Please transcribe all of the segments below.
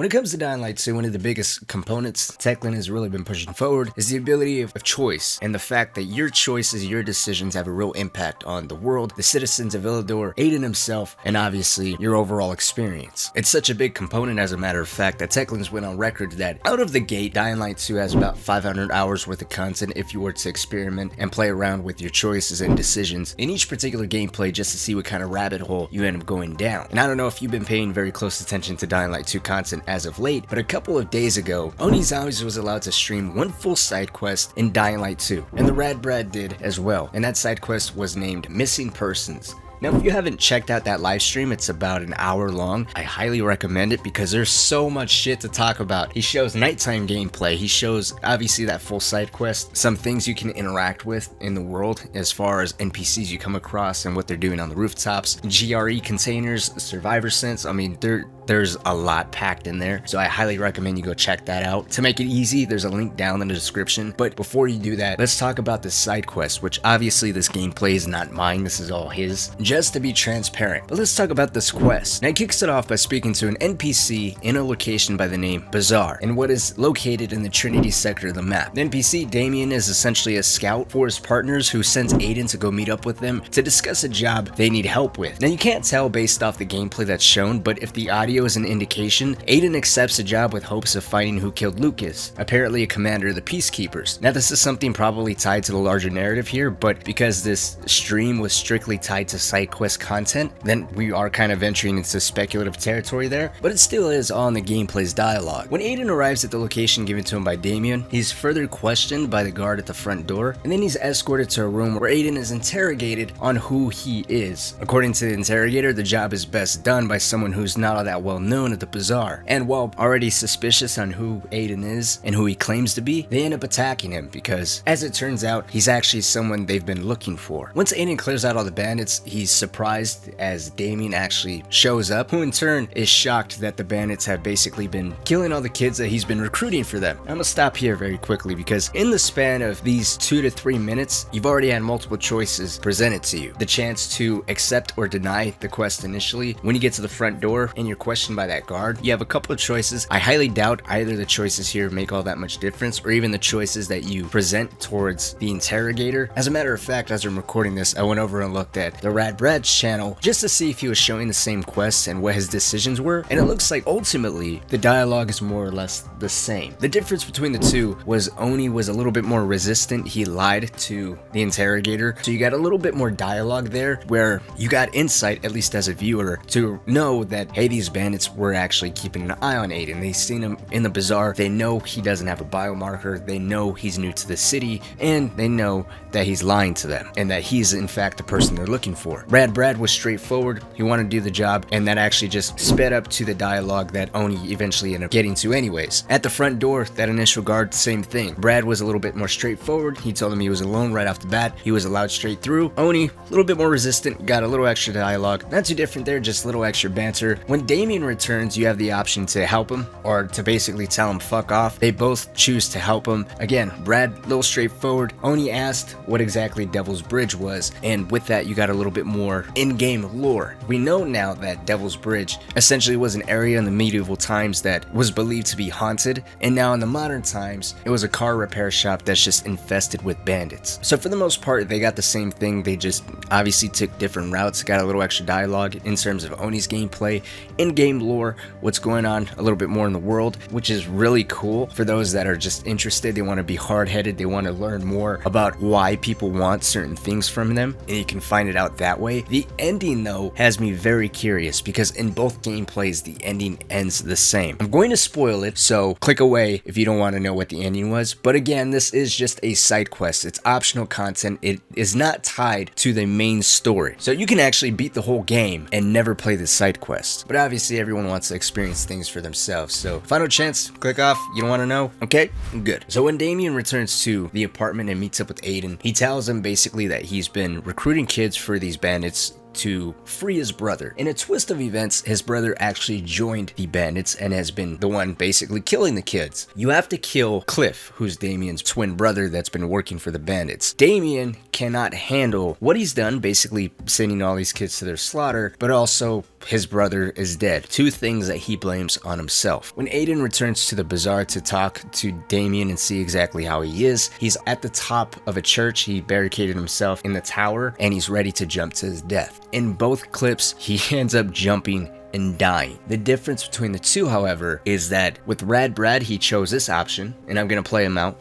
When it comes to Dying Light 2, one of the biggest components Techland has really been pushing forward is the ability of choice, and the fact that your choices, your decisions have a real impact on the world, the citizens of Illidor, Aiden himself, and obviously your overall experience. It's such a big component, as a matter of fact, that Techland's went on record that out of the gate, Dying Light 2 has about 500 hours worth of content if you were to experiment and play around with your choices and decisions in each particular gameplay just to see what kind of rabbit hole you end up going down. And I don't know if you've been paying very close attention to Dying Light 2 content as of late, but a couple of days ago, Onizombies was allowed to stream one full side quest in Dying Light 2, and TheRadBrad did as well, and that side quest was named Missing Persons. Now, if you haven't checked out that live stream, it's about an hour long. I highly recommend it because there's so much shit to talk about. He shows nighttime gameplay. He shows, obviously, that full side quest, some things you can interact with in the world as far as NPCs you come across and what they're doing on the rooftops, GRE containers, survivor sense. I mean, there's a lot packed in there, so I highly recommend you go check that out. To make it easy, there's a link down in the description, but before you do that, let's talk about this side quest, which obviously this gameplay is not mine, this is all his, just to be transparent. But let's talk about this quest. Now, it kicks it off by speaking to an NPC in a location by the name Bazaar, and what is located in the Trinity sector of the map. The NPC, Damien, is essentially a scout for his partners who sends Aiden to go meet up with them to discuss a job they need help with. Now, you can't tell based off the gameplay that's shown, but if the audio is an indication, Aiden accepts the job with hopes of finding who killed Lucas, apparently a commander of the Peacekeepers. Now, this is something probably tied to the larger narrative here, but because this stream was strictly tied to side quest content, then we are kind of venturing into speculative territory there, but it still is on the gameplay's dialogue. When Aiden arrives at the location given to him by Damien, he's further questioned by the guard at the front door, and then he's escorted to a room where Aiden is interrogated on who he is. According to the interrogator, the job is best done by someone who's not all that well known at the Bazaar, and while already suspicious on who Aiden is and who he claims to be, they end up attacking him because, as it turns out, he's actually someone they've been looking for. Once Aiden clears out all the bandits, he's surprised as Damien actually shows up, who in turn is shocked that the bandits have basically been killing all the kids that he's been recruiting for them. I'm gonna stop here very quickly because in the span of these 2 to 3 minutes, you've already had multiple choices presented to you. The chance to accept or deny the quest initially. When you get to the front door and you're questioned by that guard, you have a couple of choices. I highly doubt either the choices here make all that much difference, or even the choices that you present towards the interrogator. As a matter of fact, as I'm recording this, I went over and looked at TheRadBrad's channel just to see if he was showing the same quests and what his decisions were, and it looks like ultimately the dialogue is more or less the same. The difference between the two was Oni was a little bit more resistant. He lied to the interrogator, so you got a little bit more dialogue there where you got insight, at least as a viewer, to know that, hey, these bandits were actually keeping an eye on Aiden. They've seen him in the Bazaar, they know he doesn't have a biomarker, they know he's new to the city, and they know that he's lying to them and that he's in fact the person they're looking for. RadBrad was straightforward, he wanted to do the job, and that actually just sped up to the dialogue that Oni eventually ended up getting to anyways. At the front door, that initial guard, same thing. Brad was a little bit more straightforward, he told him he was alone right off the bat, he was allowed straight through. Oni, a little bit more resistant, got a little extra dialogue, not too different there, just a little extra banter. When Damien returns, you have the option to help him or to basically tell him fuck off. They both choose to help him. Again, Brad, a little straightforward. Oni asked what exactly Devil's Bridge was, and with that you got a little bit more in-game lore. We know now that Devil's Bridge essentially was an area in the medieval times that was believed to be haunted, and now in the modern times it was a car repair shop that's just infested with bandits. So for the most part they got the same thing, they just obviously took different routes, got a little extra dialogue in terms of Oni's gameplay, in-game lore, what's going on a little bit more in the world, which is really cool for those that are just interested. They want to be hard-headed, they want to learn more about why people want certain things from them, and you can find it out that way. The ending though has me very curious because in both gameplays the ending ends the same. I'm going to spoil it, so click away if you don't want to know what the ending was, but again, this is just a side quest. It's optional content, it is not tied to the main story, so you can actually beat the whole game and never play the side quest. But obviously everyone wants to experience things for themselves, so final chance, click off. You don't want to know? Okay, good. So when Damien returns to the apartment and meets up with Aiden, he tells him basically that he's been recruiting kids for these bandits to free his brother. In a twist of events, his brother actually joined the bandits and has been the one basically killing the kids. You have to kill Cliff, who's Damien's twin brother that's been working for the bandits. Damien cannot handle what he's done, basically sending all these kids to their slaughter, but also his brother is dead. Two things that he blames on himself. When Aiden returns to the bazaar to talk to Damien and see exactly how he is, he's at the top of a church. He barricaded himself in the tower and he's ready to jump to his death. In both clips, he ends up jumping and dying. The difference between the two, however, is that with TheRadBrad, he chose this option, and I'm gonna play him out.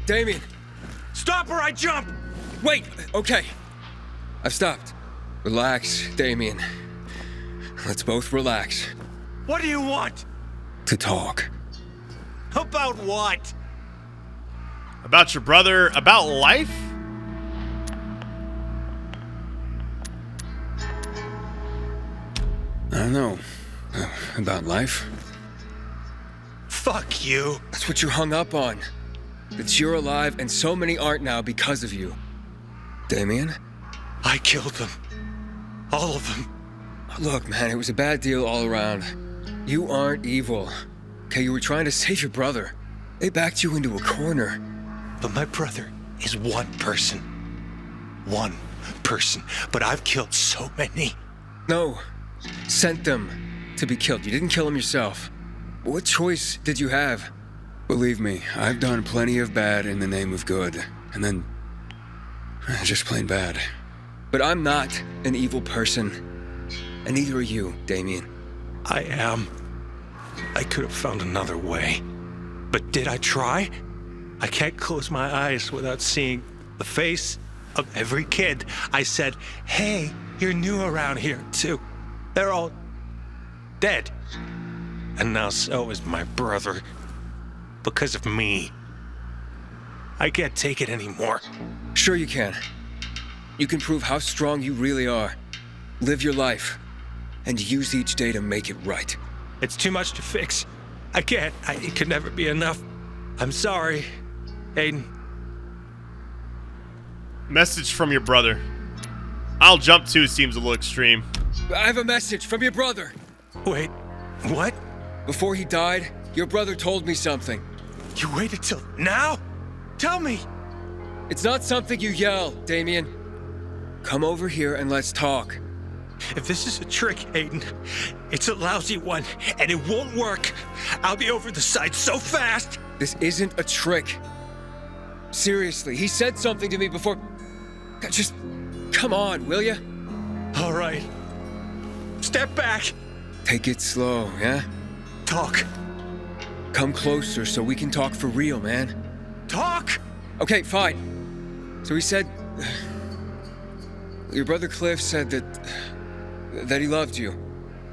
Damien! Stop or I jump! Wait! Okay. I've stopped. Relax, Damien. Let's both relax. What do you want? To talk. About what? About your brother? About life? I don't know. About life? Fuck you. That's what you're hung up on. That you're alive and so many aren't now because of you. Damien? I killed them. All of them. Look, man, it was a bad deal all around. You aren't evil. Okay, you were trying to save your brother. They backed you into a corner. But my brother is one person. One person. But I've killed so many. No. Sent them to be killed. You didn't kill them yourself. What choice did you have? Believe me, I've done plenty of bad in the name of good. And then... just plain bad. But I'm not an evil person. And neither are you, Damien. I am. I could have found another way. But did I try? I can't close my eyes without seeing the face of every kid I said, hey, you're new around here too. They're all dead. And now so is my brother. Because of me. I can't take it anymore. Sure you can. You can prove how strong you really are. Live your life. And use each day to make it right. It's too much to fix. I can't. It could never be enough. I'm sorry, Aiden. Message from your brother. I'll jump too seems a little extreme. I have a message from your brother. Wait, what? Before he died, your brother told me something. You waited till now? Tell me. It's not something you yell, Damien. Come over here and let's talk. If this is a trick, Aiden, it's a lousy one, and it won't work. I'll be over the side so fast. This isn't a trick. Seriously, he said something to me before... Just come on, will ya? All right. Step back. Take it slow, yeah? Talk. Come closer so we can talk for real, man. Talk! Okay, fine. So he said... Your brother Cliff said that he loved you.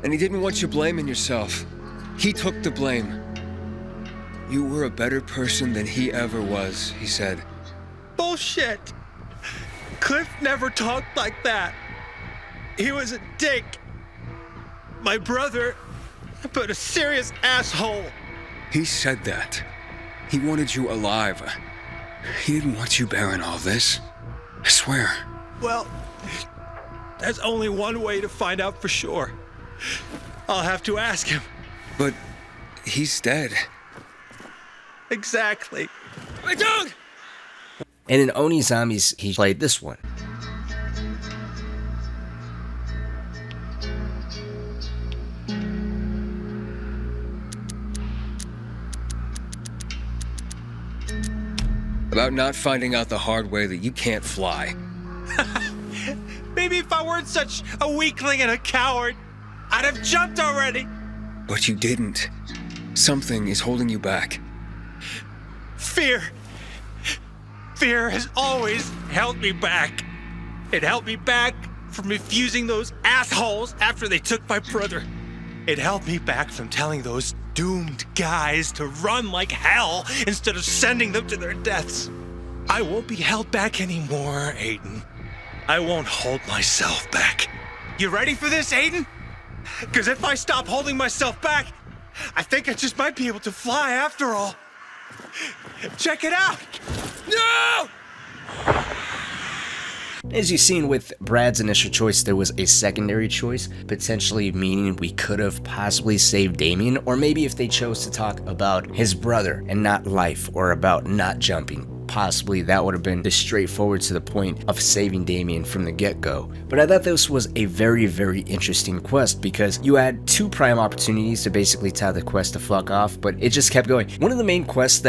And he didn't want you blaming yourself. He took the blame. You were a better person than he ever was, he said. Bullshit! Cliff never talked like that. He was a dick. My brother, but a serious asshole. He said that. He wanted you alive. He didn't want you bearing all this. I swear. Well, there's only one way to find out for sure. I'll have to ask him. But he's dead. Exactly. My dog! And in Onizombies, he played this one. About not finding out the hard way that you can't fly. Maybe if I weren't such a weakling and a coward, I'd have jumped already. But you didn't. Something is holding you back. Fear. Fear has always held me back. It held me back from refusing those assholes after they took my brother. It held me back from telling those doomed guys to run like hell instead of sending them to their deaths. I won't be held back anymore, Aiden. I won't hold myself back. You ready for this, Aiden? Because if I stop holding myself back, I think I just might be able to fly after all. Check it out! No! As you've seen with Brad's initial choice, there was a secondary choice, potentially meaning we could have possibly saved Damien, or maybe if they chose to talk about his brother and not life, or about not jumping. possibly that would have been the straightforward to the point of saving Damien from the get-go. But I thought this was a very, very interesting quest because you had 2 prime opportunities to basically tell the quest to fuck off, but it just kept going. One of the main quests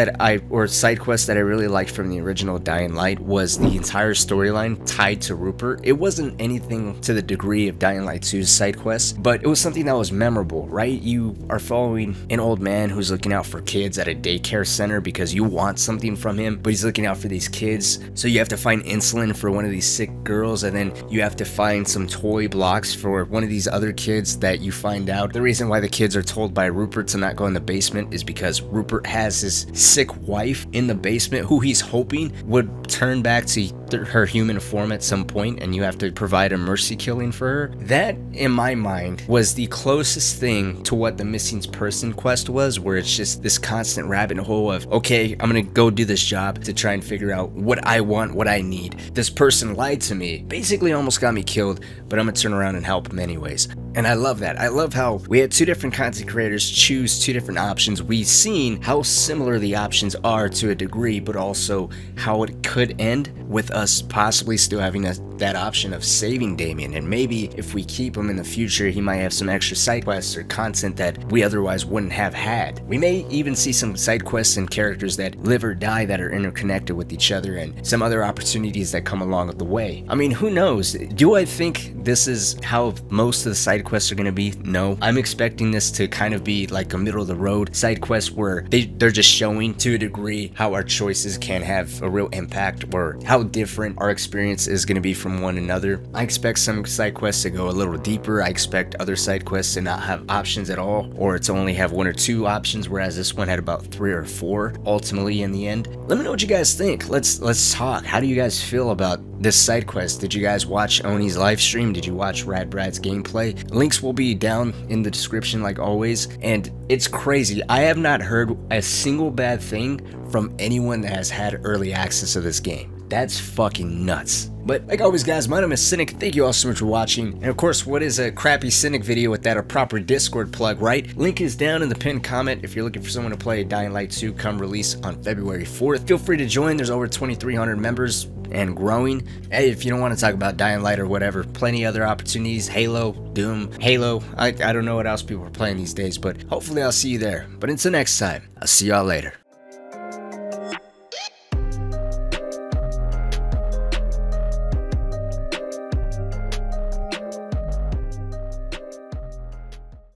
or side quests that I really liked from the original Dying Light was the entire storyline tied to Rupert. It wasn't anything to the degree of Dying Light 2's side quests, but it was something that was memorable, right? You are following an old man who's looking out for kids at a daycare center because you want something from him, but he's looking out for these kids. So you have to find insulin for one of these sick girls, and then you have to find some toy blocks for one of these other kids that you find out the reason why the kids are told by Rupert to not go in the basement is because Rupert has his sick wife in the basement who he's hoping would turn back to her human form at some point, and you have to provide a mercy killing for her. That, in my mind, was the closest thing to what the missing person quest was, where it's just this constant rabbit hole of, okay, I'm gonna go do this job to try and figure out what I want, what I need. This person lied to me, basically almost got me killed, but I'm gonna turn around and help him anyways. And I love that. I love how we had 2 different content creators choose 2 different options. We've seen how similar the options are to a degree, but also how it could end with us possibly still having that option of saving Damien. And maybe if we keep him in the future, he might have some extra side quests or content that we otherwise wouldn't have had. We may even see some side quests and characters that live or die that are interconnected with each other, and some other opportunities that come along the way. I mean, who knows? Do I think this is how most of the side quests are going to be? No. I'm expecting this to kind of be like a middle of the road side quest where they're just showing to a degree how our choices can have a real impact or how different our experience is going to be from one another. I expect some side quests to go a little deeper. I expect other side quests to not have options at all, or to only have 1 or 2 options, whereas this one had about 3 or 4 ultimately in the end. Let me know what you guys think. Let's talk. How do you guys feel about this side quest? Did you guys watch Oni's live stream? Did you watch RadBrad's gameplay? Links will be down in the description like always, and it's crazy. I have not heard a single bad thing from anyone that has had early access to this game. That's fucking nuts. But like always, guys, my name is Cynic. Thank you all so much for watching. And of course, what is a crappy Cynic video without a proper Discord plug, right? Link is down in the pinned comment if you're looking for someone to play Dying Light 2 come release on February 4th. Feel free to join. There's over 2,300 members and growing. Hey, if you don't want to talk about Dying Light or whatever, plenty other opportunities. Halo, Doom, Halo. I don't know what else people are playing these days, but hopefully I'll see you there. But until next time, I'll see y'all later.